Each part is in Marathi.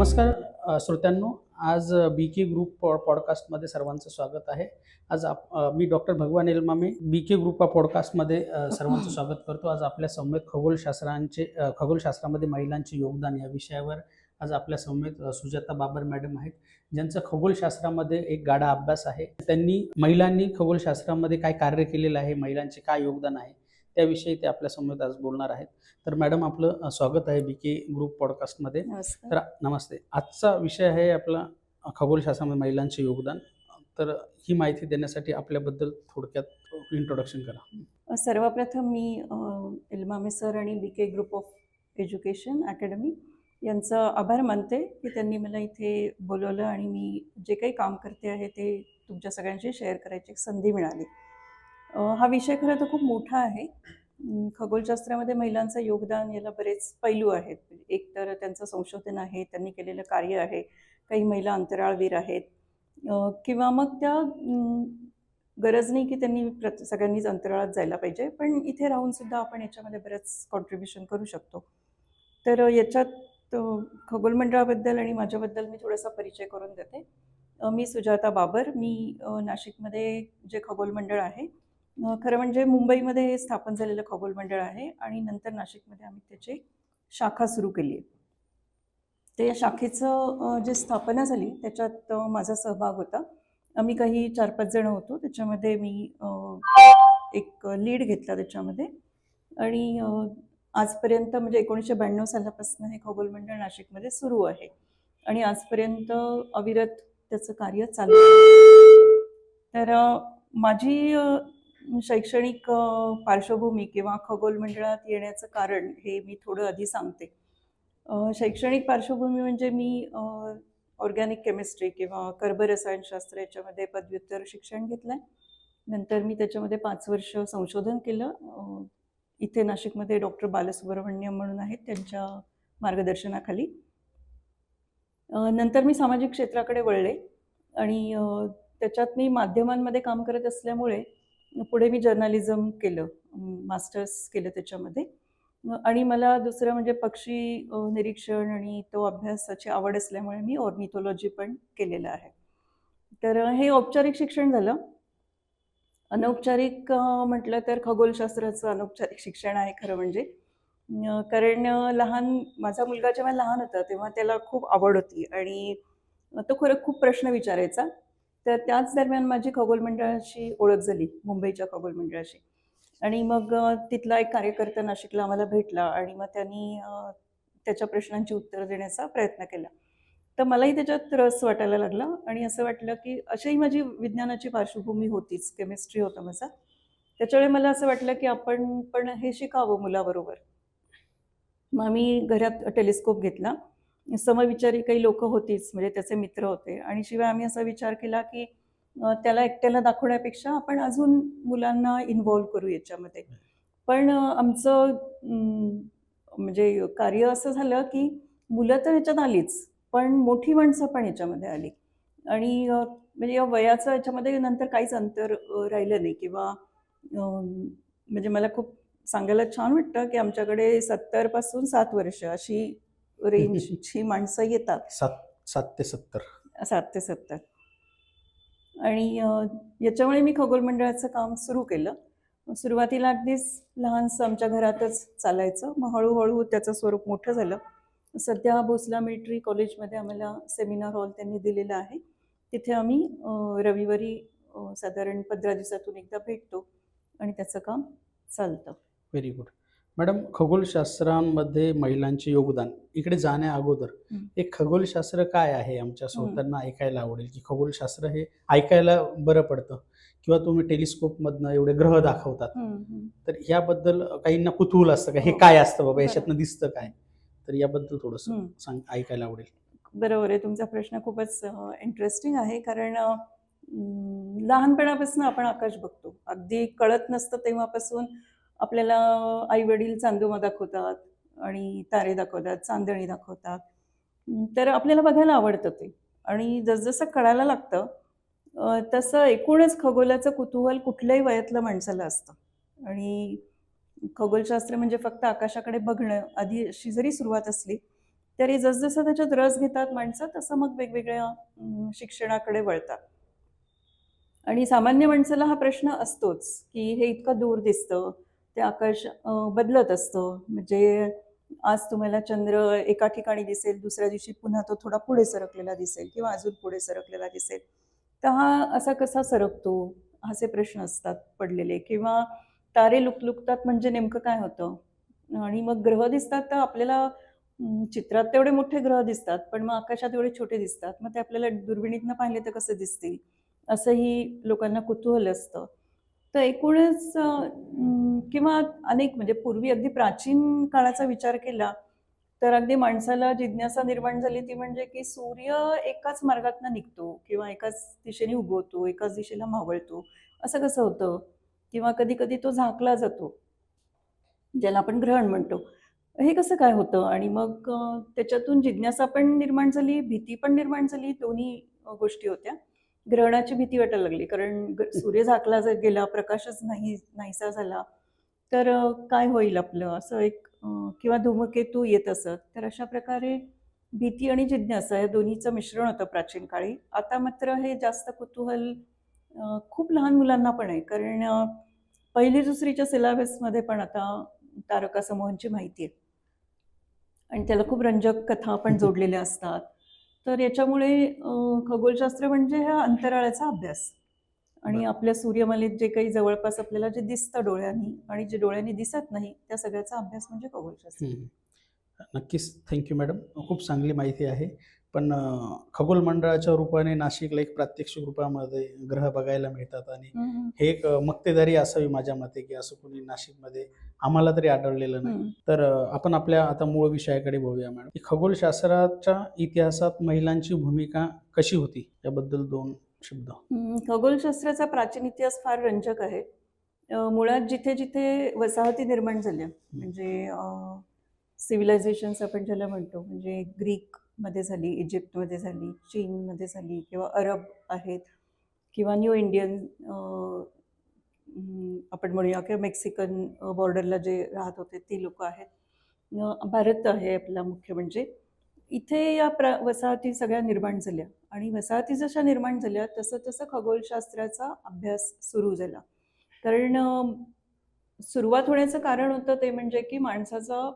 नमस्कार श्रोत्यांनो. आज बी.के ग्रुप पॉडकास्टमध्ये सर्वांचं स्वागत आहे. आज मी डॉक्टर भगवान एलमामे बी.के ग्रुप पॉडकास्टमध्ये सर्वांचं स्वागत करतो. आज आपल्या समवेत खगोलशास्त्रामध्ये महिलांचे योगदान या विषयावर आज आपल्या समवेत सुजाता बाबर मॅडम आहेत, ज्यांचा खगोलशास्त्रामध्ये एक गाढा अभ्यास आहे. त्यांनी महिलांनी खगोलशास्त्रामध्ये काय कार्य केलेलं आहे, महिलांचे काय योगदान आहे, त्याविषयी ते आपल्या समवेत आज बोलणार आहेत. तर मॅडम, आपलं स्वागत आहे बी.के ग्रुप पॉडकास्टमध्ये. तर नमस्ते. आजचा विषय आहे आपला खगोलशास्त्रामध्ये महिलांचे योगदान. तर ही माहिती देण्यासाठी आपल्याबद्दल थोडक्यात इंट्रोडक्शन करा. सर्वप्रथम मी एलमामे सर आणि BK group of education academy यांचा आभार मानते की त्यांनी मला इथे बोलवलं आणि मी जे काही काम करते आहे ते तुमच्या सगळ्यांशी शेअर करायची संधी मिळाली. हा विषय खरं तर खूप मोठा आहे. खगोलशास्त्रामध्ये महिलांचं योगदान याला बरेच पैलू आहेत. एक तर त्यांचं संशोधन आहे, त्यांनी केलेलं कार्य आहे, काही महिला अंतराळवीर आहेत, किंवा मग त्या गरज नाही की त्यांनी सगळ्यांनीच अंतराळात जायला पाहिजे, पण इथे राहून सुद्धा आपण याच्यामध्ये बरंच कॉन्ट्रीब्युशन करू शकतो. तर याच्यात खगोल मंडळाबद्दल आणि माझ्याबद्दल मी थोडासा परिचय करून देते. मी सुजाता बाबर. मी नाशिकमध्ये जे खगोल मंडळ आहे, खरं म्हणजे मुंबईमध्ये स्थापन झालेलं खगोल मंडळ आहे आणि नंतर नाशिकमध्ये आम्ही त्याची शाखा सुरू केली आहे. तर या शाखेचं जे स्थापना झाली त्याच्यात माझा सहभाग होता. आम्ही काही 4-5 जण होतो. त्याच्यामध्ये मी एक लीड घेतला त्याच्यामध्ये आणि आजपर्यंत म्हणजे 1992 सालापासून हे खगोल मंडळ नाशिकमध्ये सुरू आहे आणि आजपर्यंत अविरत त्याचं कार्य चालू आहे. तर माझी शैक्षणिक पार्श्वभूमी किंवा खगोल मंडळात येण्याचं कारण हे मी थोडं आधी सांगते. शैक्षणिक पार्श्वभूमी म्हणजे मी ऑर्गॅनिक केमिस्ट्री किंवा कर्बरसायनशास्त्र याच्यामध्ये पदव्युत्तर शिक्षण घेतलं आहे. नंतर मी त्याच्यामध्ये 5 वर्ष संशोधन केलं. इथे नाशिकमध्ये डॉक्टर बालसुब्रमण्यम म्हणून आहेत, त्यांच्या मार्गदर्शनाखाली. नंतर मी सामाजिक क्षेत्राकडे वळले आणि त्याच्यात मी माध्यमांमध्ये काम करत असल्यामुळे पुढे मी जर्नलिझम केलं, मास्टर्स केलं त्याच्यामध्ये. आणि मला दुसरं म्हणजे पक्षी निरीक्षण आणि तो अभ्यासाची आवड असल्यामुळे मी ऑर्निथॉलॉजी पण केलेलं आहे. तर हे औपचारिक शिक्षण झालं. अनौपचारिक म्हटलं तर खगोलशास्त्राचं अनौपचारिक शिक्षण आहे खरं म्हणजे. कारण माझा मुलगा जेव्हा लहान होता तेव्हा त्याला खूप आवड होती आणि तो खरं खूप प्रश्न विचारायचा. तर त्याच दरम्यान माझी खगोल मंडळाशी ओळख झाली, मुंबईच्या खगोल मंडळाशी. आणि मग तिथला एक कार्यकर्ता नाशिकला आम्हाला भेटला आणि मग त्यांनी त्याच्या प्रश्नांची उत्तरं देण्याचा प्रयत्न केला. तर मलाही त्याच्यात रस वाटायला लागला आणि असं वाटलं की अशीही माझी विज्ञानाची पार्श्वभूमी होतीच, केमिस्ट्री होता माझा. त्याच्यामुळे मला असं वाटलं की आपण पण हे शिकावं मुलाबरोबर. मग आम्ही घरात टेलिस्कोप घेतला. समविचारी काही लोक होतीच, म्हणजे त्याचे मित्र होते आणि शिवाय आम्ही असा विचार केला की त्याला एकट्याला दाखवण्यापेक्षा आपण अजून मुलांना इन्व्हॉल्व करू याच्यामध्ये. पण आमचं म्हणजे कार्य असं झालं की मुलं तर ह्याच्यात आलीच, पण मोठी माणसं पण ह्याच्यामध्ये आली आणि म्हणजे या वयाचं ह्याच्यामध्ये नंतर काहीच अंतर राहिलं नाही. किंवा म्हणजे मला खूप सांगायला छान वाटतं की आमच्याकडे 70 पासून 7 वर्ष अशी रेंजची माणसं येतात. 7 ते 70. 7 ते 70. आणि याच्यामुळे मी खगोल मंडळाचं काम सुरू केलं. सुरुवातीला अगदीच लहानसं आमच्या घरातच चालायचं. मग हळूहळू त्याचं स्वरूप मोठं झालं. सध्या भोसला मिलिटरी कॉलेजमध्ये आम्हाला सेमिनार हॉल त्यांनी दिलेला आहे. तिथे आम्ही रविवारी साधारण 15 दिवसातून एकदा भेटतो आणि त्याचं काम चालतं. Very good. मॅडम, खगोलशास्त्रामध्ये महिलांचे योगदान इकडे जाण्या अगोदर एक खगोलशास्त्र काय आहे आमच्या श्रोत्यांना ऐकायला आवडेल, की खगोलशास्त्र हे ऐकायला बरं पडतं किंवा तुम्ही टेलिस्कोपमधनं एवढे ग्रह दाखवतात, तर याबद्दल काहींना कुतूहल असतं का, हे काय असतं बाबा, याच्यातनं दिसतं काय? तर याबद्दल थोडंसं ऐकायला आवडेल. बरोबर आहे, तुमचा प्रश्न खूपच इंटरेस्टिंग आहे. कारण लहानपणापासून आपण आकाश बघतो, अगदी कळत नसतं तेव्हापासून आपल्याला आई वडील चांदोमा दाखवतात आणि तारे दाखवतात, चांदणी दाखवतात. तर आपल्याला बघायला आवडतं ते. आणि जसजसं कळायला लागतं तसं एकूणच खगोलाचं कुतूहल कुठल्याही वयातल्या माणसाला असतं. आणि खगोलशास्त्र म्हणजे फक्त आकाशाकडे बघणं आधी अशी जरी सुरुवात असली तरी जसजसं त्याच्यात रस घेतात माणसं तसं मग वेगवेगळ्या शिक्षणाकडे वळतात. आणि सामान्य माणसाला हा प्रश्न असतोच, की हे इतकं दूर दिसतं, ते आकाश बदलत असतं. म्हणजे आज तुम्हाला चंद्र एका ठिकाणी दिसेल, दुसऱ्या दिवशी पुन्हा तो थोडा पुढे सरकलेला दिसेल किंवा अजून पुढे सरकलेला दिसेल. तर हा असा कसा सरकतो? असे प्रश्न असतात पडलेले किंवा तारे लुकलुकतात म्हणजे नेमकं काय होतं? आणि मग ग्रह दिसतात तर आपल्याला चित्रात तेवढे मोठे ग्रह दिसतात, पण मग आकाशात एवढे छोटे दिसतात. मग ते आपल्याला दुर्बिणीतनं पाहिले तर कसे दिसतील? असंही लोकांना कुतूहल असतं. तर एकूणच किंवा अनेक म्हणजे पूर्वी अगदी प्राचीन काळाचा विचार केला, तर अगदी माणसाला जिज्ञासा निर्माण झाली ती म्हणजे की सूर्य एकाच मार्गातनं निघतो किंवा एकाच दिशेने उगवतो, एकाच दिशेला मावळतो. असं कसं होतं? किंवा कधी-कधी तो झाकला जातो, ज्याला आपण ग्रहण म्हणतो. हे कसं काय होतं? आणि मग त्याच्यातून जिज्ञासा पण निर्माण झाली, भीती पण निर्माण झाली, दोन्ही गोष्टी होत्या. ग्रहणाची भीती वाटायला लागली, कारण सूर्य झाकला गेला, प्रकाशच नाहीसा झाला, तर काय होईल आपलं? असं एक किंवा धूमकेतू येत असत. तर अशा प्रकारे भीती आणि जिज्ञासा या दोन्हीचं मिश्रण होतं प्राचीन काळी. आता मात्र हे जास्त कुतूहल खूप लहान मुलांना पण आहे. कारण 1ली-दुसरीच्या सिलेबसमध्ये पण आता तारकासमूहांची माहिती आहे. आणि त्याला खूप रंजक कथा पण जोडलेल्या असतात. तर याच्यामुळे खगोलशास्त्र म्हणजे हा अंतराळाचा अभ्यास आणि बरं. आपल्या सूर्यमालेत जे काही जवळपास आपल्याला जे दिसतं डोळ्यांनी आणि जे डोळ्यांनी दिसत नाही, त्या सगळ्याचा अभ्यास म्हणजे खगोलशास्त्र. हं. नक्कीच. Thank you madam. खूप चांगली माहिती आहे. पण खगोल मंडळाच्या रूपाने नाशिकला एक प्रात्यक्षिक रूपामध्ये ग्रह बघायला मिळतात आणि हं, हं. हे एक मक्तेदारी असावी माझ्या मते, की असं कोणी नाशिकमध्ये आम्हाला तरी आढळलेलं नाही. हं. तर आपण आपल्या आता मूळ विषयाकडे वळूया मॅडम, की खगोलशास्त्राच्या इतिहासात महिलांची भूमिका कशी होती? याबद्दल 2 शब्द. खगोलशास्त्राचा प्राचीन इतिहास फार रंजक आहे. मुळात जिथे-जिथे वसाहती निर्माण झाल्या, हं. म्हणजे सिव्हिलायझेशन्स आपण ज्याला म्हणतो, म्हणजे ग्रीकमध्ये झाली, इजिप्तमध्ये झाली, चीनमध्ये झाली किंवा अरब आहेत किंवा न्यू इंडियन आपण म्हणूया किंवा मेक्सिकन बॉर्डरला जे राहत होते ती लोकं आहेत. भारत आहे आपला मुख्य म्हणजे. इथे या वसाहती सगळ्या निर्माण झाल्या आणि वसाहती जशा निर्माण झाल्या तसं-तसं खगोलशास्त्राचा अभ्यास सुरू झाला. कारण सुरुवात होण्याचं कारण होतं ते म्हणजे की माणसाचा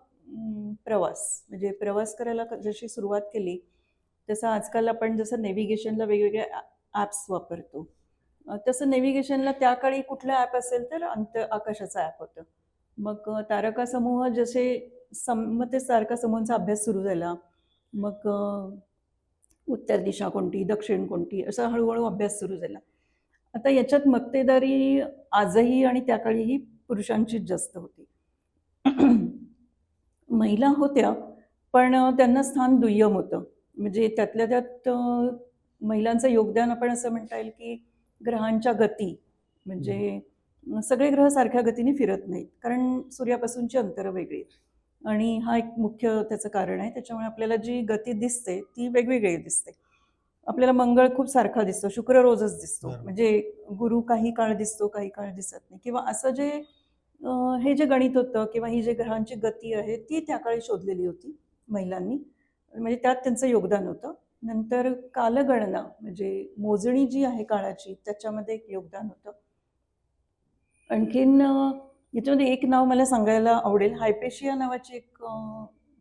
प्रवास. म्हणजे प्रवास करायला जशी सुरुवात केली, तसं आजकाल आपण जसं नेव्हिगेशनला वेगवेगळे ॲप्स वापरतो. तसं नेव्हिगेशनला त्या काळी कुठलं ॲप असेल तर आकाशाचं ॲप होतं. मग तारकासमूह जसे मग ते तारकासमूहांचा अभ्यास सुरू झाला. मग उत्तर दिशा कोणती, दक्षिण कोणती, असा हळू अभ्यास सुरू झाला. आता याच्यात मक्तेदारी आजही आणि त्या काळीही पुरुषांचीच जास्त होती. महिला होत्या, पण त्यांना स्थान दुय्यम होतं. म्हणजे त्यातल्या त्यात महिलांचं योगदान आपण असं म्हणता येईल, की ग्रहांच्या गती म्हणजे सगळे ग्रह सारख्या गतीने फिरत नाहीत. कारण सूर्यापासूनची अंतरं वेगळी आहेत आणि हा एक मुख्य त्याचं कारण आहे. त्याच्यामुळे आपल्याला जी गती दिसते, ती वेगवेगळी दिसते. आपल्याला मंगळ खूप सारखा दिसतो, शुक्र रोजच दिसतो. बरोबर. म्हणजे गुरु काही काळ दिसतो, काही काळ दिसत नाही किंवा असं जे हे जे गणित होतं किंवा ही जी ग्रहांची गती आहे ती त्या काळी शोधलेली होती महिलांनी. म्हणजे त्यात त्यांचं योगदान होतं. नंतर कालगणना म्हणजे मोजणी जी आहे काळाची त्याच्यामध्ये एक योगदान होतं. आणखीन याच्यामध्ये एक नाव मला सांगायला आवडेल. हायपेशिया नावाची एक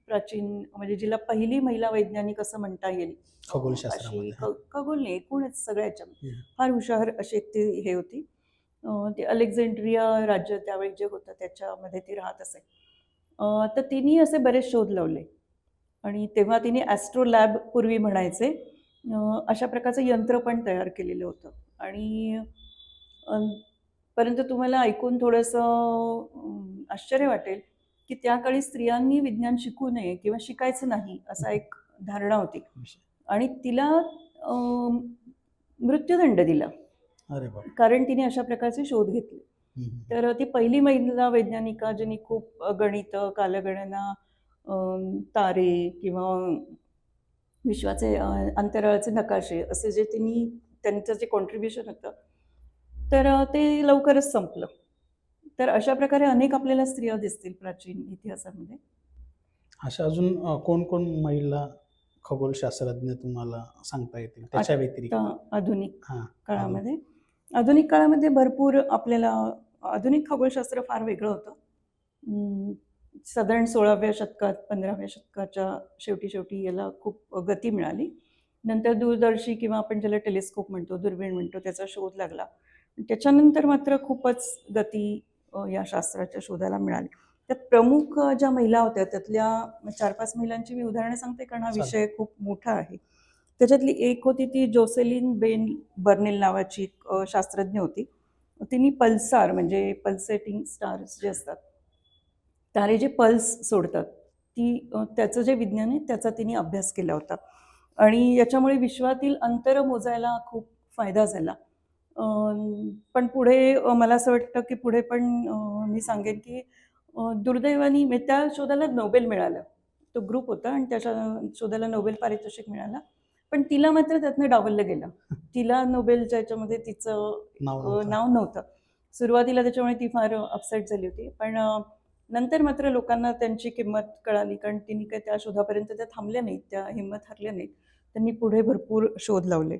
प्राचीन म्हणजे जिला पहिली महिला वैज्ञानिक असं म्हणता येईल. अशी खगोलशास्त्रामध्ये. हां. खगोल नाही, एकूणच सगळ्या ह्याच्यामध्ये हं. फार हुशार अशी एक ती हे होती. ते अलेक्झांड्रिया राज्य त्यावेळी जे होतं त्याच्यामध्ये ती राहत असे. तर तिने असे बरेच शोध लावले आणि तेव्हा तिने ॲस्ट्रो लॅब पूर्वी म्हणायचे. अशा प्रकारचं यंत्र पण तयार केलेलं होतं आणि अ, परंतु तुम्हाला ऐकून थोडंसं आश्चर्य वाटेल, की त्या काळी स्त्रियांनी विज्ञान शिकू नये किंवा शिकायचं नाही असा एक धारणा होती विषय. आणि तिला अ, मृत्यूदंड दिला. अरे बाप! कारण तिने अशा प्रकारचे शोध घेतले. हं, हं, हं. तर ती पहिली महिला वैज्ञानिका जिने खूप गणितं, कालगणना, तारे किंवा विश्वाचे अंतराळाचे नकाशे असे जे त्यांचं जे कॉन्ट्रिब्युशन होतं, तर ते लवकरच संपलं. तर अशा प्रकारे अनेक आपल्याला स्त्रिया दिसतील प्राचीन इतिहासामध्ये. अशा अजून कोण कोण महिला खगोलशास्त्रज्ञ तुम्हाला सांगता येतील त्याच्या व्यतिरिक्त? आता आधुनिक हां. काळामध्ये आधुनिक काळामध्ये भरपूर आपल्याला आधुनिक खगोलशास्त्र फार वेगळं होतं. साधारण 16व्या शतकात 15व्या शतकाच्या शेवटी याला खूप गती मिळाली. नंतर दूरदर्शी किंवा आपण ज्याला टेलिस्कोप म्हणतो, दुर्बीण म्हणतो, त्याचा शोध लागला. त्याच्यानंतर मात्र खूपच गती या शास्त्राच्या शोधाला मिळाली. त्यात प्रमुख ज्या महिला होत्या त्यातल्या 4-5 महिलांची मी उदाहरणं सांगते, कारण हा चालेल. विषय खूप मोठा आहे. त्याच्यातली एक होती ती जोसेलिन बेन बर्नेल नावाची एक शास्त्रज्ञ होती. तिने पल्सार म्हणजे पल्सेटिंग स्टार्स जे असतात, तारे जे पल्स सोडतात, त्याचं जे विज्ञान आहे त्याचा तिने अभ्यास केला होता आणि याच्यामुळे विश्वातील अंतर मोजायला खूप फायदा झाला. पण पुढे मला असं वाटतं की पुढे पण मी सांगेन की दुर्दैवाने म्हणजे त्या शोधाला नोबेल मिळालं. तो ग्रुप होता आणि त्याच्या शोधाला नोबेल पारितोषिक मिळालं. पण तिला मात्र त्यातनं डावललं गेलं. तिला नोबेलच्या ह्याच्यामध्ये तिचं नाव नव्हतं. सुरुवातीला त्याच्यामुळे ती फार अपसेट झाली होती. पण नंतर मात्र लोकांना त्यांची किंमत कळाली, कारण तिने काही त्या शोधापर्यंत त्या थांबल्या नाहीत, त्या हिंमत हरल्या नाहीत. त्यांनी पुढे भरपूर शोध लावले.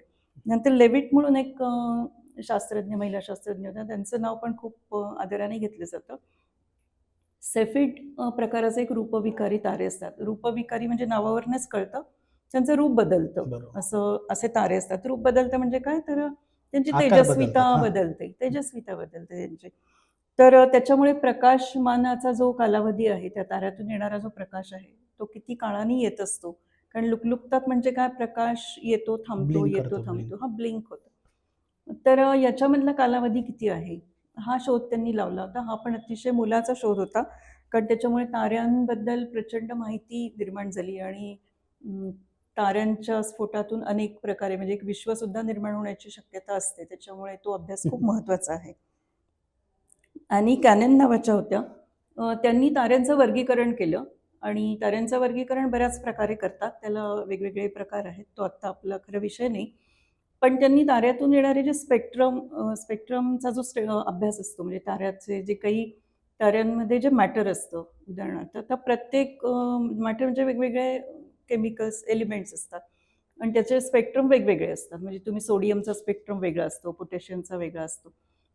नंतर लेविट म्हणून एक शास्त्रज्ञ, महिला शास्त्रज्ञ होत्या. त्यांचं नाव पण खूप आदराने घेतलं जातं. सेफिड प्रकाराचे एक रूपविकारी तारे असतात. रूपविकारी म्हणजे नावावरूनच कळतं, त्यांचं रूप बदलतं. असे तारे असतात. रूप बदलतं म्हणजे काय, तर त्यांची तेजस्विता बदलते त्यांची. तर त्याच्यामुळे प्रकाशमानाचा जो कालावधी आहे, त्या ताऱ्यातून येणारा जो प्रकाश आहे, तो किती काळाने येत असतो. कारण लुकलुकतात म्हणजे काय, प्रकाश येतो थांबतो, येतो थांबतो, हा ब्लिंक होतो. तर याच्यामधला कालावधी किती आहे, हा शोध त्यांनी लावला होता. हा पण अतिशय मोलाचा शोध होता, कारण त्याच्यामुळे ताऱ्यांबद्दल प्रचंड माहिती निर्माण झाली आणि ताऱ्यांच्या स्फोटातून अनेक प्रकारे म्हणजे एक विश्वसुद्धा निर्माण होण्याची शक्यता असते. त्याच्यामुळे तो अभ्यास खूप महत्त्वाचा आहे. आणि कॅनन नावाच्या होत्या. त्यांनी ताऱ्यांचं वर्गीकरण केलं आणि ताऱ्यांचं वर्गीकरण बऱ्याच प्रकारे करतात. त्याला वेगवेगळे प्रकार आहेत. तो आत्ता आपला खरा विषय नाही. पण त्यांनी ताऱ्यातून येणारे जे स्पेक्ट्रमचा जो अभ्यास असतो, म्हणजे ताऱ्याचे जे काही ताऱ्यांमध्ये जे मॅटर असतं, उदाहरणार्थ आता प्रत्येक मॅटर म्हणजे वेगवेगळे केमिकल्स, एलिमेंट्स असतात आणि त्याचे स्पेक्ट्रम वेगवेगळे असतात. म्हणजे तुम्ही सोडियमचा स्पेक्ट्रम वेगळा असतो, पोटॅशियमचा वेगळा असतो.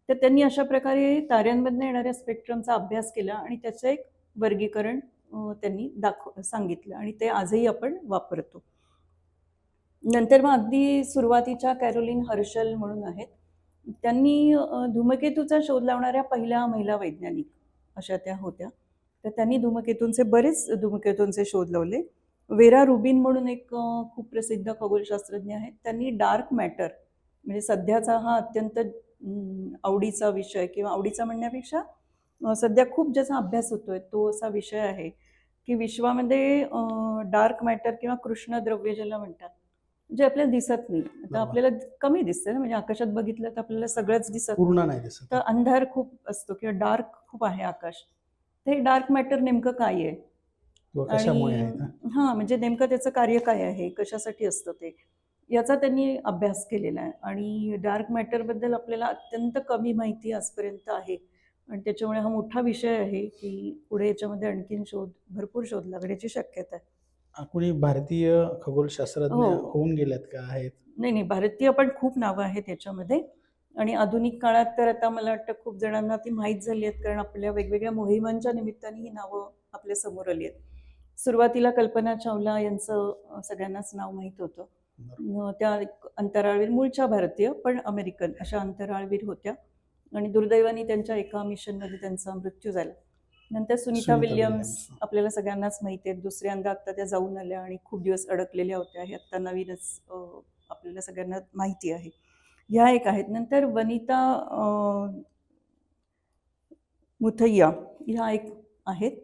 तर त्यांनी अशा प्रकारे ताऱ्यांमधनं येणाऱ्या स्पेक्ट्रमचा अभ्यास केला आणि त्याचं एक वर्गीकरण त्यांनी सांगितलं आणि ते आजही आपण वापरतो. नंतर मग अगदी सुरुवातीच्या कॅरोलिन हर्शल म्हणून आहेत. त्यांनी धूमकेतूचा शोध लावणाऱ्या पहिल्या महिला वैज्ञानिक अशा त्या होत्या. तर त्यांनी बरेच धूमकेतूंचे शोध लावले. वेरा रुबिन म्हणून एक खूप प्रसिद्ध खगोलशास्त्रज्ञ आहेत. त्यांनी डार्क मॅटर म्हणजे सध्याचा हा अत्यंत आवडीचा विषय, किंवा आवडीचा म्हणण्यापेक्षा सध्या खूप ज्याचा अभ्यास होतोय तो असा विषय आहे की विश्वामध्ये डार्क मॅटर किंवा कृष्णद्रव्य ज्याला म्हणतात, जे आपल्याला दिसत नाही. आता आपल्याला कमी दिसतं ना, म्हणजे आकाशात बघितलं तर आपल्याला सगळंच दिसत नाही, तर अंधार खूप असतो किंवा डार्क खूप आहे आकाश. तर हे डार्क मॅटर नेमकं काय आहे आणि म्हणजे नेमकं त्याचं कार्य काय आहे, कशासाठी असतं ते, याचा त्यांनी अभ्यास केलेला आहे. आणि डार्क मॅटरबद्दल आपल्याला अत्यंत कमी माहिती आजपर्यंत आहे आणि त्याच्यामुळे हा मोठा विषय आहे की पुढे याच्यामध्ये आणखीन भरपूर शोध लागण्याची शक्यता आहे. कोणी भारतीय खगोलशास्त्रज्ञ होऊन गेल्यात का आहेत? नाही, भारतीय पण खूप नावं आहेत याच्यामध्ये आणि आधुनिक काळात तर आता मला वाटतं खूप जणांना ती माहीत झाली आहेत, कारण आपल्या वेगवेगळ्या मोहिमांच्या निमित्ताने ही नावं आपल्या समोर आली आहेत. सुरुवातीला कल्पना चावला यांचं सगळ्यांनाच नाव माहीत होतं. त्या अंतराळवीर, मूळच्या भारतीय पण अमेरिकन अशा अंतराळवीर होत्या आणि दुर्दैवाने त्यांच्या एका मिशनमध्ये त्यांचा मृत्यू झाला. नंतर सुनीता विल्यम्स आपल्याला सगळ्यांनाच माहिती आहेत. दुसऱ्यांदा आत्ता त्या जाऊन आल्या आणि खूप दिवस अडकलेल्या होत्या. हे आत्ता नवीनच आपल्याला सगळ्यांना माहिती आहे. ह्या एक आहेत. नंतर वनिता मुथय्या ह्या एक आहेत.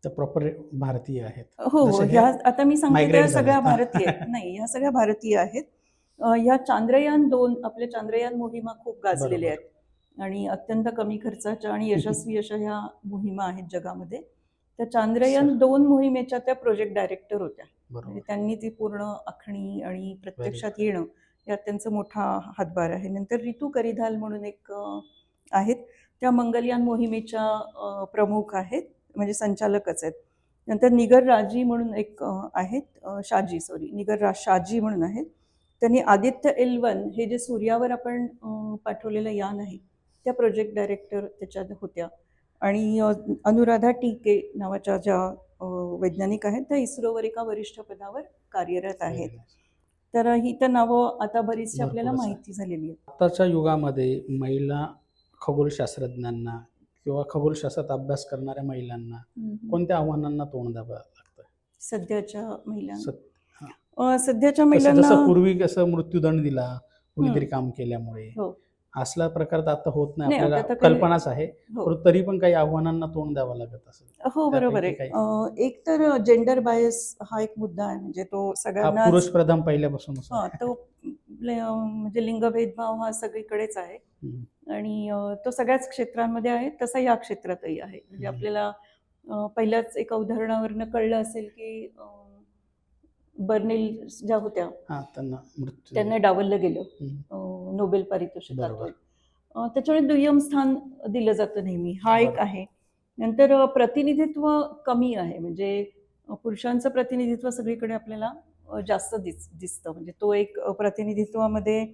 प्रॉपर भारतीय आहेत. हो, ह्या आता मी सांगते त्या सगळ्या भारतीय आहेत. नाही, ह्या सगळ्या भारतीय आहेत. ह्या चांद्रयान-2 आपल्या चांद्रयान मोहिमा खूप गाजलेल्या आहेत आणि अत्यंत कमी खर्चाच्या आणि यशस्वी अशा ह्या मोहिमा आहेत जगामध्ये. त्या चांद्रयान-2 मोहिमेच्या त्या प्रोजेक्ट डायरेक्टर होत्या. म्हणजे त्यांनी ती पूर्ण आखणी आणि प्रत्यक्षात येणं यात त्यांचा मोठा हातभार आहे. नंतर रितू करिधाल म्हणून एक आहेत. त्या मंगलयान मोहिमेच्या प्रमुख आहेत, म्हणजे संचालकच आहेत. नंतर निगर राजी म्हणून एक आहेत, शाजी म्हणून आहेत. त्यांनी आदित्य L1 हे जे सूर्यावर आपण पाठवलेलं यान आहे, त्या प्रोजेक्ट डायरेक्टर त्याच्यात होत्या. आणि अनुराधा टीके नावाच्या ज्या वैज्ञानिक आहेत, त्या इस्रोवर एका वरिष्ठ पदावर कार्यरत आहेत. तर ही तर नावं आता बरीचशी आपल्याला भरपूरच आहे. माहिती झालेली आहेत. आताच्या युगामध्ये महिला खगोलशास्त्रज्ञांना किंवा खगोलशास्त्रात अभ्यास करणाऱ्या महिलांना कोणत्या आव्हानांना तोंड द्यावं लागतं? सध्याच्या महिलांना सत- सध्याच्या जसं महिलांना पूर्वी कसं मृत्यूदंड दिला कुणीतरी काम केल्यामुळे, हो असला प्रकार तर आता होत नाही, नाही, आता आपल्याला तर काही- कल्पनाच आहे. हो परंतु तरी पण काही आव्हानांना तोंड द्यावं लागत असेल. हो बरोबर आहे. त्यापैकी एक तर जेंडर बायस हा एक मुद्दा आहे, म्हणजे तो हा सगळ्यांना पुरुष प्रधान पहिल्यापासूनच हा आहे. तो म्हणजे लिंग भेदभाव हा सगळीकडेच आहे. हम्म. आणि तो सगळ्याच क्षेत्रांमध्ये आहे, तसा या क्षेत्रातही आहे. म्हणजे आपल्याला पहिल्याच एका उदाहरणावरनं कळलं असेल की बर्नेल ज्या होत्या हा त्यांना मृत्यू त्यांना डावललं गेलं नोबेल पारितोषिकातून. त्याच्यामुळे दुय्यम स्थान दिलं जातं नेहमी, हा एक बरोबर. आहे. नंतर प्रतिनिधित्व कमी आहे, म्हणजे पुरुषांचं प्रतिनिधित्व सगळीकडे आपल्याला जास्त दिसतं. म्हणजे तो एक प्रतिनिधित्वामध्ये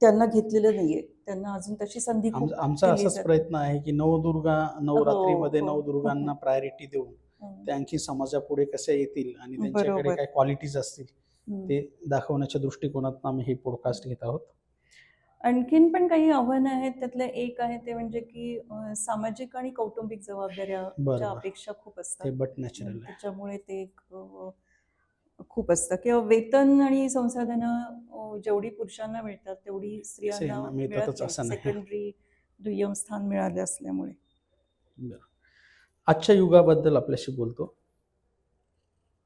त्यांना घेतलेलं नाहीये, त्यांना अजून तशी संधी खूप आमचा दिली असाच जाते. प्रयत्न आहे की नवरात्रीमध्ये हो. नवदुर्गांना प्रायोरिटी देऊन ते आणखी समाजापुढे कसे येतील आणि त्यांच्याकडे बरोबर. काय क्वालिटीज असतील हम्म. ते दाखवण्याच्या दृष्टिकोनातून आम्ही हे पॉडकास्ट घेत आहोत. आणखीन पण काही आव्हानं आहेत. त्यातलं एक आहे ते म्हणजे की सामाजिक आणि कौटुंबिक जबाबदाऱ्याच्या बरोबर. अपेक्षा खूप असतात. ते बट नॅचरल आहे. त्याच्यामुळे ते एक खूप असतं. किंवा वेतन आणि संसाधनं जेवढी पुरुषांना मिळतात तेवढी स्त्रियांना स्त्रियांना मिळत मिळतातच नाही. असं नाही. सेकंडरी दुय्यम स्थान मिळालं असल्यामुळे. बरं. आजच्या युगाबद्दल आपल्याशी बोलतो.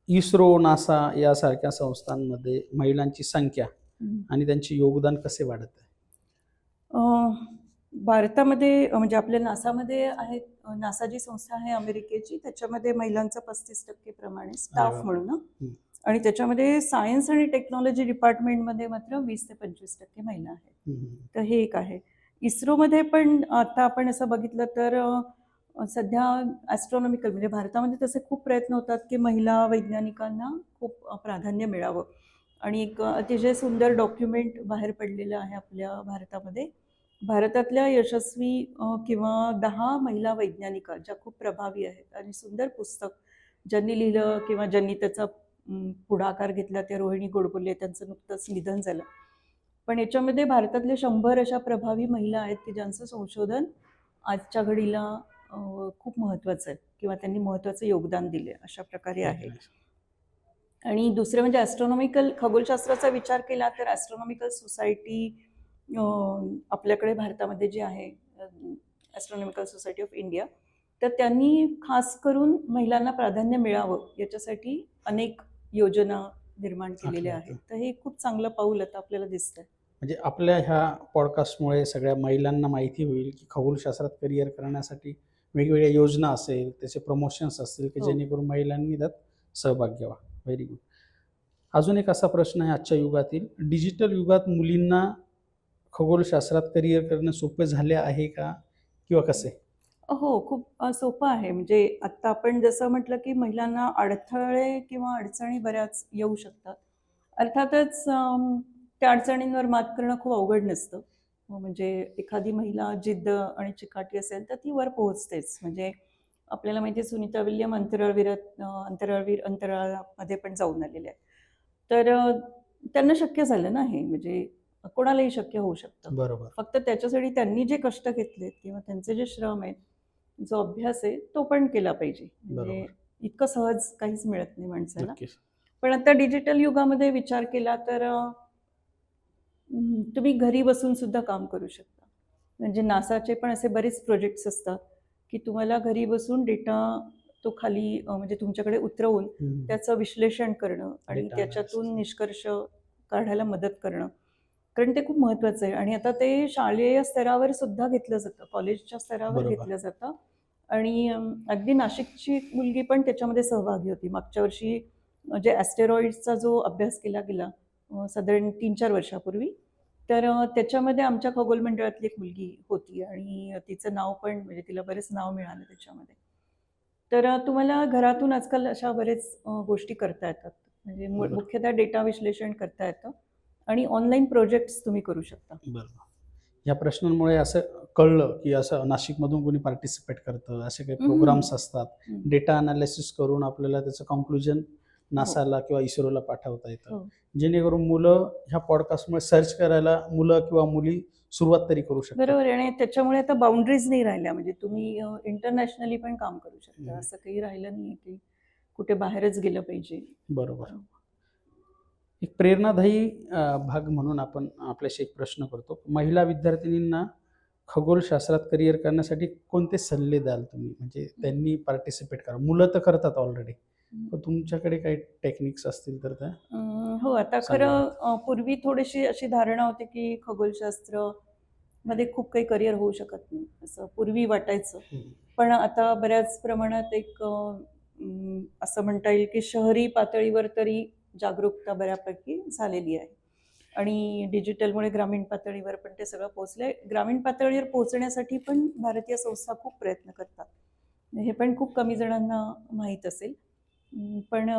इस्रो, नासा यासारख्या संस्थांमध्ये महिलांची संख्या आणि त्यांचे योगदान कसे वाढत आहे? भारतामध्ये म्हणजे आपल्या नासामध्ये आहेत. नासा जी संस्था आहे अमेरिकेची, त्याच्यामध्ये महिलांचं 35% प्रमाणे स्टाफ बापरे. म्हणून आणि त्याच्यामध्ये सायन्स आणि टेक्नॉलॉजी डिपार्टमेंटमध्ये मात्र 20 ते 25% महिला आहेत. तर हे एक आहे. इस्रोमध्ये पण आता आपण असं बघितलं तर सध्या ॲस्ट्रॉनॉमिकल म्हणजे भारतामध्ये तसे खूप प्रयत्न होतात की महिला वैज्ञानिकांना खूप प्राधान्य मिळावं. आणि एक अतिशय सुंदर डॉक्युमेंट बाहेर पडलेलं आहे आपल्या भारतामध्ये. भारतातल्या यशस्वी किंवा 10 महिला वैज्ञानिका ज्या खूप प्रभावी आहेत, आणि सुंदर पुस्तक ज्यांनी लिहिलं किंवा ज्यांनी त्याचा पुढाकार घेतला ते रोहिणी गोडबोले. त्यांचं नुकतंच निधन झालं. पण याच्यामध्ये भारतातले 100 अशा प्रभावी महिला आहेत की ज्यांचं संशोधन आजच्या घडीला खूप महत्त्वाचं आहे किंवा त्यांनी महत्त्वाचं योगदान दिले अशा प्रकारे आहे. आणि दुसरं म्हणजे ॲस्ट्रॉनॉमिकल खगोलशास्त्राचा विचार केला तर ॲस्ट्रॉनॉमिकल सोसायटी आपल्याकडे भारतामध्ये जी आहे, ॲस्ट्रॉनॉमिकल सोसायटी ऑफ इंडिया, तर त्यांनी खास करून महिलांना प्राधान्य मिळावं याच्यासाठी अनेक योजना निर्माण केलेल्या आहेत. तर हे खूप चांगलं पाऊल आता आपल्याला दिसतंय. म्हणजे आपल्या ह्या पॉडकास्टमुळे सगळ्या महिलांना माहिती होईल की खगोलशास्त्रात करिअर करण्यासाठी वेगवेगळ्या योजना असेल, त्याचे प्रमोशन्स असतील की जेणेकरून महिलांनी त्यात सहभाग घ्यावा. Very good. अजून एक असा प्रश्न आहे आजच्या युगातील, डिजिटल युगात मुलींना खगोलशास्त्रात करिअर करणं सोपे झाले आहे का किंवा कसे? हो, खूप सोपं आहे. म्हणजे आत्ता आपण जसं म्हटलं की महिलांना अडथळे किंवा अडचणी बऱ्याच येऊ शकतात. अर्थातच त्या अडचणींवर मात करणं खूप अवघड नसतं. म्हणजे एखादी महिला जिद्द आणि चिकाटी असेल तर ती वर पोहोचतेच. म्हणजे आपल्याला माहिती आहे सुनीता विल्यम अंतराळामध्ये पण जाऊन आलेल्या आहेत. तर त्यांना शक्य झालं ना हे, म्हणजे कोणालाही शक्य होऊ शकतं. बरोबर. फक्त त्याच्यासाठी त्यांनी जे कष्ट घेतलेत किंवा त्यांचे जे श्रम आहेत, जो अभ्यास आहे तो पण केला पाहिजे. म्हणजे इतकं सहज काहीच मिळत नाही माणसाला. नक्कीच. पण आता डिजिटल युगामध्ये विचार केला तर तुम्ही घरी बसून सुद्धा काम करू शकता. म्हणजे नासाचे पण असे बरेच प्रोजेक्ट्स असतात की तुम्हाला घरी बसून डेटा तो खाली म्हणजे तुमच्याकडे उतरवून त्याचं विश्लेषण करणं आणि Data त्याच्यातून analysis. निष्कर्ष काढायला मदत करणं, कारण ते खूप महत्त्वाचं आहे. आणि आता ते शालेय स्तरावर सुद्धा घेतलं जातं, कॉलेजच्या स्तरावर बरोबर. घेतलं जातं. आणि अगदी नाशिकची मुलगी पण त्याच्यामध्ये सहभागी होती. मागच्या वर्षी जे ॲस्टेरॉइड्सचा जो अभ्यास केला गेला साधारण 3-4 वर्षापूर्वी, तर त्याच्यामध्ये आमच्या खगोल मंडळातली एक मुलगी होती आणि तिचं नाव पण म्हणजे तिला बरेच नाव मिळालं त्याच्यामध्ये. तर तुम्हाला घरातून आजकाल अशा बरेच गोष्टी करता येतात. म्हणजे बरं. मुख्यतः डेटा विश्लेषण करता येतं आणि ऑनलाईन प्रोजेक्ट्स तुम्ही करू शकता. बरोबर. या प्रश्नांमुळे असं कळलं, की असं नाशिकमधून कोणी पार्टिसिपेट करतं, असे काही हं, हं. प्रोग्राम्स असतात. हं. डेटा अनालिसिस करून आपल्याला त्याचं कन्क्लुजन हो, नासाला किंवा इस्रोला पाठवता येतं. हो. जेणेकरून मुलं ह्या पॉडकास्टमुळे सर्च करायला मुलं किंवा मुली सुरुवात तरी करू शकतात. बरोबर आहे आणि त्याच्यामुळे आता बाउंडरीज नाही राहिल्या. म्हणजे तुम्ही इंटरनॅशनली पण काम करू शकता. हं. असं काही राहिलं नाहीये, की कुठे बाहेरच गेलं पाहिजे. बरोबर. एक प्रेरणादायी भाग म्हणून आपण आपल्याशी एक प्रश्न करतो. महिला विद्यार्थिनींना खगोलशास्त्रात करिअर करण्यासाठी कोणते सल्ले द्याल तुम्ही? म्हणजे त्यांनी पार्टिसिपेट करा. मुलं तर करतात ऑलरेडी. पण तुमच्याकडे काही टेक्निक्स असतील तर त्या हो, आता सांगाल? खरं पूर्वी थोडीशी अशी धारणा होती, की खगोलशास्त्र मध्ये खूप काही करिअर होऊ शकत नाही, असं पूर्वी वाटायचं. हं. पण आता बऱ्याच प्रमाणात असं म्हणता येईल, की शहरी पातळीवर तरी जागरूकता बऱ्यापैकी झालेली आहे. आणि डिजिटलमुळे ग्रामीण पातळीवर पण ते सगळं पोहोचलंय. ग्रामीण पातळीवर पोहोचण्यासाठी पण भारतीय संस्था खूप प्रयत्न करतात. हे पण खूप कमी जणांना माहीत असेल. पण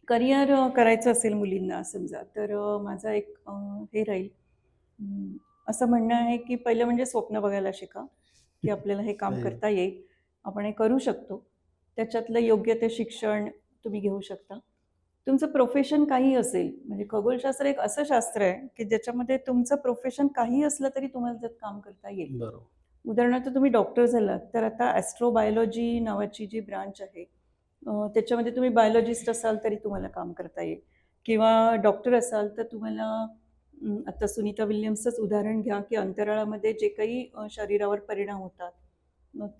करिअर करायचं असेल मुलींना समजा, तर माझा एक हे राहील, अं, असं म्हणणं आहे, की पहिलं म्हणजे स्वप्न बघायला शिका, की आपल्याला हे काम नाही. करता येईल, आपण हे करू शकतो. त्याच्यातलं योग्य ते शिक्षण तुम्ही घेऊ शकता. तुमचं प्रोफेशन काही असेल, म्हणजे खगोलशास्त्र एक असं शास्त्र आहे, की ज्याच्यामध्ये तुमचं प्रोफेशन काही असलं तरी तुम्हाला त्यात काम करता येईल. बरोबर. उदाहरणार्थ तुम्ही डॉक्टर झालात, तर आता ॲस्ट्रोबायोलॉजी नावाची जी ब्रांच आहे, त्याच्यामध्ये तुम्ही बायोलॉजिस्ट असाल तरी तुम्हाला काम करता येईल किंवा डॉक्टर असाल तर तुम्हाला आता सुनीता विल्यम्सचंच उदाहरण घ्या, की अंतराळामध्ये जे काही शरीरावर परिणाम होतात,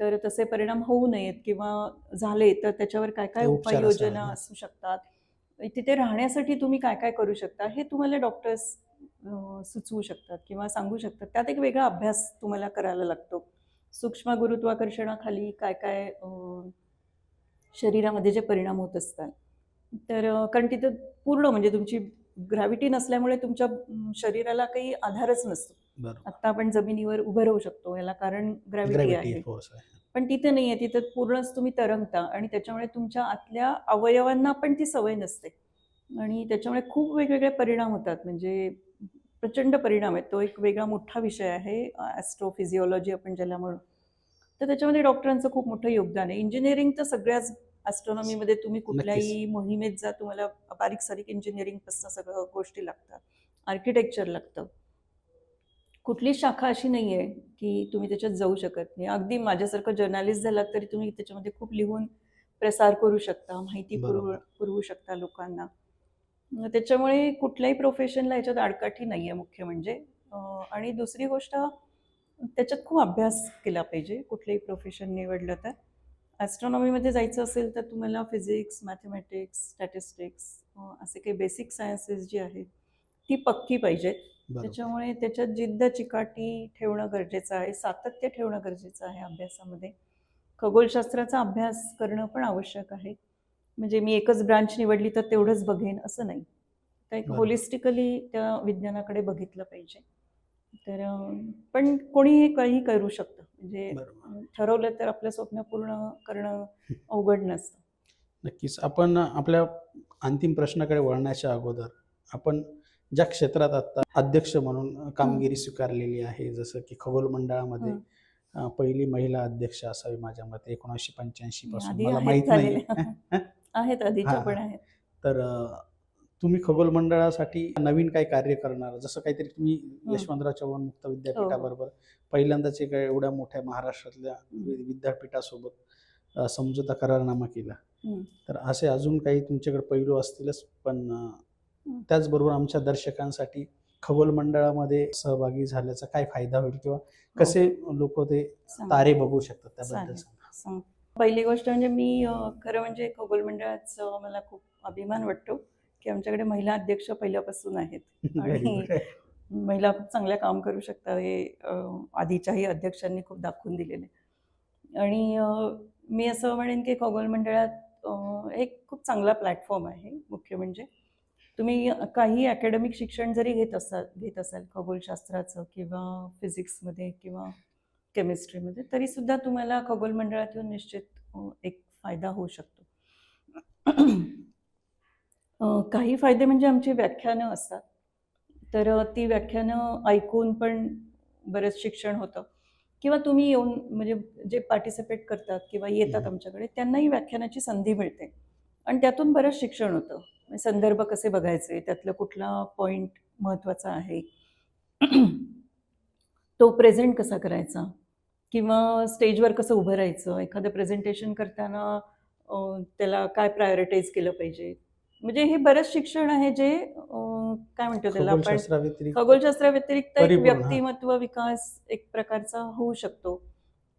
तर तसे परिणाम होऊ नयेत किंवा झाले तर त्याच्यावर काय काय ते उपचार असावे उपाययोजना ना. असू शकतात. तिथे राहण्यासाठी तुम्ही काय काय करू शकता हे तुम्हाला डॉक्टर्स सुचवू शकतात किंवा सांगू शकतात. त्यात एक वेगळा अभ्यास तुम्हाला करायला लागतो. सूक्ष्म गुरुत्वाकर्षणाखाली काय काय शरीरामध्ये जे परिणाम होत असतात. तर कारण तिथं पूर्ण म्हणजे तुमची ग्रॅव्हिटी नसल्यामुळे तुमच्या शरीराला काही आधारच नसतो. बरोबर. आत्ता आपण जमिनीवर उभं राहू शकतो, याला कारण ग्रॅव्हिटी ग्रॅव्हिटी आहे. फोर्स आहे. पण तिथे नाहीये, तिथं पूर्णच तुम्ही तरंगता आणि त्याच्यामुळे तुमच्या आतल्या अवयवांना पण ती सवय नसते आणि त्याच्यामुळे खूप वेगवेगळे परिणाम होतात. म्हणजे प्रचंड परिणाम आहेत. तो एक वेगळा मोठा विषय आहे, ॲस्ट्रोफिजिओलॉजी आपण ज्याला म्हणू. तर त्याच्यामध्ये डॉक्टरांचं खूप मोठं योगदान आहे. इंजिनिअरिंग तर सगळ्याच ॲस्ट्रॉनॉमीमध्ये तुम्ही नक्कीच. कुठल्याही मोहिमेत जा, तुम्हाला बारीक-सारीक इंजिनिअरिंगपासून सगळं गोष्टी लागतात. आर्किटेक्चर लागतं. कुठलीच शाखा अशी नाही आहे, की तुम्ही त्याच्यात जाऊ शकत नाही. अगदी माझ्यासारखं जर्नलिस्ट झालात तरी तुम्ही त्याच्यामध्ये खूप लिहून प्रसार करू शकता, माहिती बरोबर. पुरवू शकता लोकांना. त्याच्यामुळे कुठल्याही प्रोफेशनला ह्याच्यात आडकाठी नाही आहे मुख्य म्हणजे. आणि दुसरी गोष्ट त्याच्यात खूप अभ्यास केला पाहिजे कुठलंही प्रोफेशन निवडलं तर. ॲस्ट्रॉनॉमीमध्ये जायचं असेल तर तुम्हाला फिजिक्स, मॅथेमॅटिक्स, स्टॅटिस्टिक्स असे काही बेसिक सायन्सेस जी आहेत, ती पक्की पाहिजेत. बरोबर. त्याच्यामुळे त्याच्यात जिद्द चिकाटी ठेवणं गरजेचं आहे, सातत्य ठेवणं गरजेचं आहे अभ्यासामध्ये. खगोलशास्त्राचा अभ्यास करणं पण आवश्यक आहे. म्हणजे मी एकच ब्रांच निवडली तर तेवढंच बघेन असं नाही. तर एक बरोबर. होलिस्टिकली त्या विज्ञानाकडे बघितलं पाहिजे. तर पण कोणीही काही करू शकतं. म्हणजे बरोबर. ठरवलं तर आपलं स्वप्न पूर्ण करणं अवघड नसतं. नक्कीच. आपण आपल्या अंतिम प्रश्नाकडे वळण्याच्या अगोदर आपण ज्या क्षेत्रात आता अध्यक्ष म्हणून हं, कामगिरी स्वीकारलेली आहे, जसं की खगोल मंडळामध्ये हं. पहिली महिला अध्यक्ष असावी माझ्या मते 1985 पासून. आधी मला आहेत माहीत नाहीये. झालेल्या. आहेत आधीच्या हां, हां. पण आहेत. तर तुम्ही खगोल मंडळासाठी नवीन काही कार्य करणार, जसं काहीतरी तुम्ही हं. यशवंतराव चव्हाण मुक्त हो, हो. विद्यापीठाबरोबर पहिल्यांदाच एका एवढ्या मोठ्या महाराष्ट्रातल्या हं, विद्यापीठासोबत समझोता करारनामा केला. हं, तर असे अजून काही तुमच्याकडे पैलू असतीलच, पण हं. त्याचबरोबर आमच्या दर्शकांसाठी खगोल मंडळामध्ये सहभागी झाल्याचा काय फायदा होईल किंवा हो, कसे लोकं ते सांगेन. तारे बघू शकतात त्याबद्दल चालेल. सांगा? सांग पहिली गोष्ट म्हणजे मी खरं म्हणजे खगोल मंडळाचा मला खूप अभिमान वाटतो, की आमच्याकडे महिला अध्यक्ष पहिल्यापासून आहेत व्हेरी आणि गुड. महिला खूप चांगलं काम करू शकतात हे आधीच्याही अध्यक्षांनी खूप दाखवून दिलेलं आहे. आणि मी असं म्हणेन की खगोल मंडळात एक खूप चांगला प्लॅटफॉर्म आहे. मुख्य म्हणजे तुम्ही काही अकॅडमिक शिक्षण जरी घेत असाल खगोलशास्त्राचं किंवा फिजिक्समध्ये किंवा केमिस्ट्रीमध्ये, तरीसुद्धा तुम्हाला खगोल मंडळात येऊन निश्चित एक फायदा होऊ शकतो. काही फायदे म्हणजे आमची व्याख्यानं असतात. तर ती व्याख्यानं ऐकून पण बरंच शिक्षण होतं किंवा तुम्ही येऊन म्हणजे जे पार्टिसिपेट करतात किंवा येतात आमच्याकडे त्यांनाही व्याख्यानाची संधी मिळते आणि त्यातून बरंच शिक्षण होतं. म्हणजे संदर्भ कसे बघायचे, त्यातलं कुठला पॉईंट महत्त्वाचा आहे, तो प्रेझेंट कसा करायचा किंवा स्टेजवर कसं उभं राहायचं, एखादं प्रेझेंटेशन करताना त्याला काय प्रायोरिटाईज केलं पाहिजे. म्हणजे हे बरंच शिक्षण आहे जे काय म्हणतो त्याला आपण खगोलशास्त्राव्यतिरिक्त खगोलशास्त्राव्यतिरिक्त एक परिपूर्ण, हां. व्यक्तिमत्व विकास एक प्रकारचा होऊ शकतो.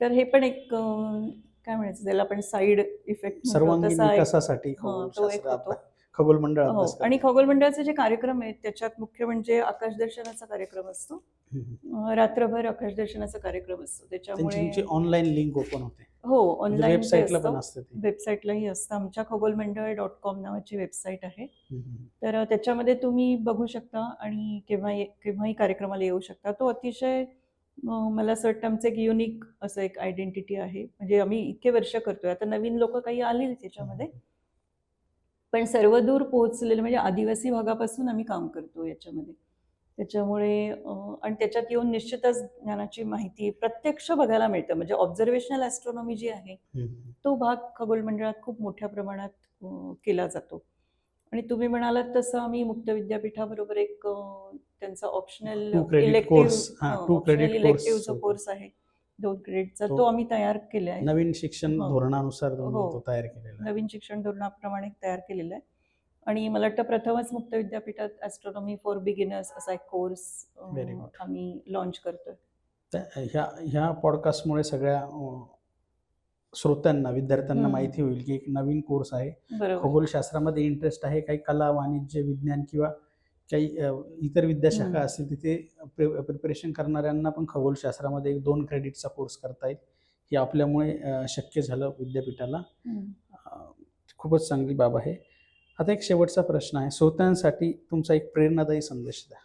तर हे पण एक काय म्हणायचं त्याला आपण साईड इफेक्ट म्हणतो सर्वांगीण तसा एक विकासासाठी तो एक होतो. खगोल मंडळ हो, अभ्यास आणि करते. खगोल मंडळाचे जे कार्यक्रम आहेत त्याच्यात मुख्य म्हणजे आकाशदर्शनाचा कार्यक्रम असतो. रात्रभर आकाशदर्शनाचा कार्यक्रम असतो. त्याच्यामुळे त्यांची ऑनलाईन लिंक ओपन होते. हो, म्हणजे ऑनलाईन ते वेबसाईटला पण असतं. असते ती. वेबसाईटलाही असतं. आमच्या खगोलमंडळ.com नावाची वेबसाईट आहे. हम्म, हम्म. तर त्याच्यामध्ये तुम्ही बघू शकता आणि केव्हाही कार्यक्रमाला येऊ शकता. तो अतिशय मला असं वाटतं आमचं एक युनिक असं एक आयडेंटिटी आहे. म्हणजे आम्ही इतके वर्ष करतोय. आता नवीन लोकं काही आली त्याच्यामध्ये. पण सर्वदूर पोहोचलेलं म्हणजे आदिवासी भागापासून आम्ही काम करतो याच्यामध्ये. त्याच्यामुळे आणि त्याच्यात येऊन निश्चितच ज्ञानाची माहिती प्रत्यक्ष बघायला मिळतं. म्हणजे ऑब्झर्वेशनल ॲस्ट्रॉनॉमी जी आहे, तो भाग खगोल मंडळात खूप मोठ्या प्रमाणात केला जातो. आणि तुम्ही म्हणालात तसं आम्ही मुक्त विद्यापीठाबरोबर एक त्यांचा ऑप्शनल 2 क्रेडिट कोर्स, हां, 2 क्रेडिट इलेक्टिव्ह कोर्स जो कोर्स आहे 2 क्रेडिटचा, तो तो आम्ही तयार केला आहे. नवीन शिक्षण हो. धोरणानुसार तुम्ही हो. तो तयार केलेला आहे. नवीन शिक्षण धोरणाप्रमाणे तयार केलेलं आहे. आणि मला वाटतं प्रथमच मुक्त विद्यापीठात ॲस्ट्रॉनॉमी फॉर बिगिनर्स असा एक कोर्स Very good. आम्ही लॉन्च करतोय. तर ह्या पॉडकास्टमुळे सगळ्या श्रोत्यांना, विद्यार्थ्यांना माहिती होईल की एक नवीन कोर्स आहे. बरोबर. खगोलशास्त्रामध्ये इंटरेस्ट आहे, काही कला, वाणिज्य, विज्ञान किंवा काही इतर विद्याशाखा असतील तिथे प्रिपरेशन करणाऱ्यांना पण खगोलशास्त्रामध्ये एक 2 क्रेडिटचा कोर्स करता येईल. हे आपल्यामुळे शक्य झालं विद्यापीठाला. खूपच चांगली बाब आहे. आता एक शेवटचा प्रश्न आहे. श्रोत्यांसाठी तुमचा एक प्रेरणादायी संदेश द्या.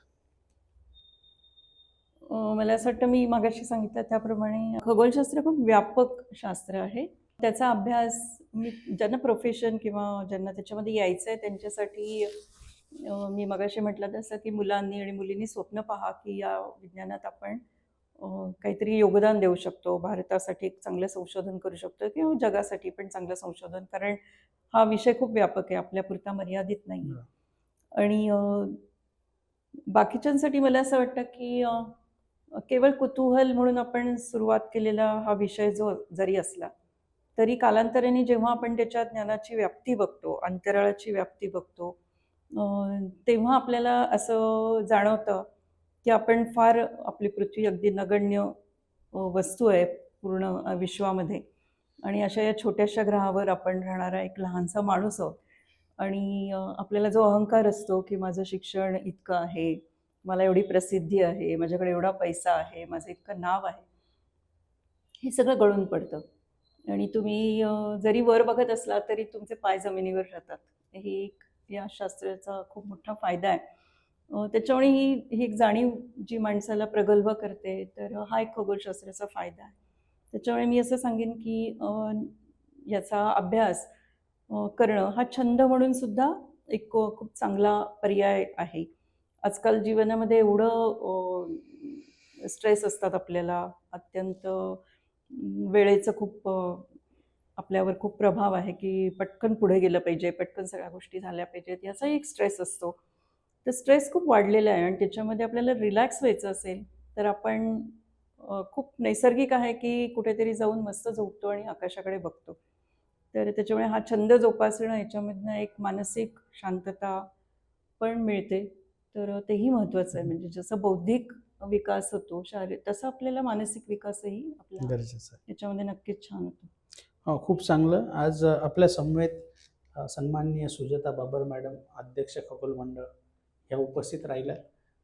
मला असं वाटतं मी मागाशी सांगितलं त्याप्रमाणे खगोलशास्त्र खूप व्यापक शास्त्र आहे. त्याचा अभ्यास ज्यांना प्रोफेशन किंवा ज्यांना त्याच्यामध्ये यायचं आहे त्यांच्यासाठी मी मगाशी म्हटलं तसं की मुलांनी आणि मुलींनी स्वप्न पहा की या विज्ञानात आपण काहीतरी योगदान देऊ शकतो. भारतासाठी एक चांगलं संशोधन करू शकतो किंवा जगासाठी पण चांगलं संशोधन. कारण हा विषय खूप व्यापक आहे, आपल्यापुरता मर्यादित नाही. आणि बाकीच्यांसाठी मला असं वाटतं की केवळ कुतूहल म्हणून आपण सुरुवात केलेला हा विषय जरी असला तरी कालांतराने जेव्हा आपण त्याच्या ज्ञानाची व्याप्ती बघतो, अंतराळाची व्याप्ती बघतो, तेव्हा आपल्याला असं जाणवतं की आपण फार आपली पृथ्वी अगदी नगण्य वस्तू आहे पूर्ण विश्वामध्ये आणि अशा या छोट्याशा ग्रहावर आपण राहणारा एक लहानसा माणूस आहोत. आणि आपल्याला जो अहंकार असतो की माझं शिक्षण इतकं आहे, मला एवढी प्रसिद्धी आहे, माझ्याकडे एवढा पैसा आहे, माझं इतकं नाव आहे, हे सगळं गळून पडतं. आणि तुम्ही जरी वर बघत असला तरी तुमचे पाय जमिनीवर राहतात. ही या शास्त्राचा खूप मोठा फायदा आहे. त्याच्यामुळे ही एक जाणीव जी माणसाला प्रगल्भ करते, तर हा एक खगोलशास्त्राचा फायदा आहे. त्याच्यामुळे मी असं सांगेन की याचा अभ्यास करणं हा छंद म्हणून सुद्धा एक खूप चांगला पर्याय आहे. आजकाल जीवनामध्ये एवढं स्ट्रेस असतात आपल्याला, अत्यंत वेळेचं खूप आपल्यावर खूप प्रभाव आहे की पटकन पुढे गेलं पाहिजे, पटकन सगळ्या गोष्टी झाल्या पाहिजेत, याचाही एक स्ट्रेस असतो. तर स्ट्रेस खूप वाढलेला आहे आणि त्याच्यामध्ये आपल्याला रिलॅक्स व्हायचं असेल तर आपण खूप नैसर्गिक आहे की कुठेतरी जाऊन मस्त झोपतो आणि आकाशाकडे बघतो. तर त्याच्यामुळे हा छंद जोपासणं याच्यामधनं एक मानसिक शांतता पण मिळते. तर तेही महत्त्वाचं आहे. म्हणजे जसं बौद्धिक विकास होतो तसा आपल्याला मानसिक विकासही आपला गरजेचं आहे. याच्यामध्ये नक्कीच छान होतो. खूप चांगलं. आज आपल्या समवेत सन्माननीय सुजाता बाबर मॅडम, अध्यक्ष खगोल मंडळ, ह्या उपस्थित राहिल्या.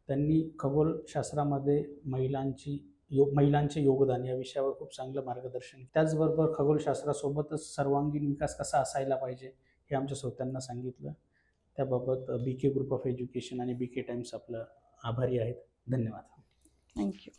त्यांनी खगोलशास्त्रामध्ये महिलांचे योगदान या विषयावर खूप चांगलं मार्गदर्शन, त्याचबरोबर खगोलशास्त्रासोबतच सर्वांगीण विकास कसा असायला पाहिजे हे आमच्या श्रोत्यांना सांगितलं. त्याबाबत BK ग्रुप ऑफ एज्युकेशन आणि BK टाइम्स आपलं आभारी आहेत. धन्यवाद. थँक्यू.